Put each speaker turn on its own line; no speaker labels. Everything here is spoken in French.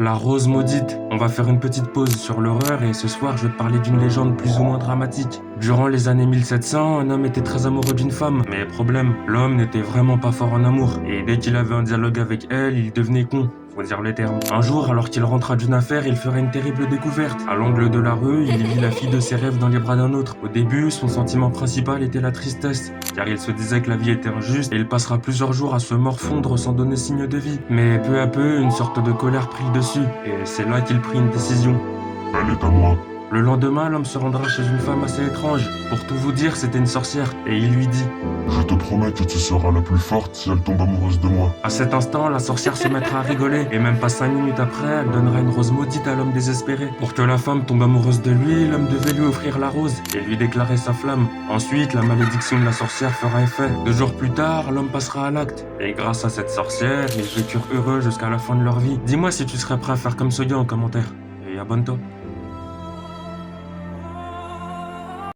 La rose maudite. On va faire une petite pause sur l'horreur et ce soir je vais te parler d'une légende plus ou moins dramatique. Durant les années 1700, un homme était très amoureux d'une femme. Mais problème, l'homme n'était vraiment pas fort en amour. Et dès qu'il avait un dialogue avec elle, il devenait con. Faut dire le terme. Un jour, alors qu'il rentra d'une affaire, il fera une terrible découverte. À l'angle de la rue, il vit la fille de ses rêves dans les bras d'un autre. Au début, son sentiment principal était la tristesse, car il se disait que la vie était injuste et il passera plusieurs jours à se morfondre sans donner signe de vie. Mais peu à peu, une sorte de colère prit le dessus, et c'est là qu'il prit une décision.
Elle est à moi.
Le lendemain, l'homme se rendra chez une femme assez étrange. Pour tout vous dire, c'était une sorcière, et il lui dit:
Je te promets que tu seras la plus forte si elle tombe amoureuse de moi.
À cet instant, la sorcière se mettra à rigoler, et même pas 5 minutes après, elle donnera une rose maudite à l'homme désespéré. Pour que la femme tombe amoureuse de lui, l'homme devait lui offrir la rose, et lui déclarer sa flamme. Ensuite, la malédiction de la sorcière fera effet. 2 jours plus tard, l'homme passera à l'acte, et grâce à cette sorcière, ils vécurent heureux jusqu'à la fin de leur vie. Dis-moi si tu serais prêt à faire comme ce gars en commentaire, et abonne-toi.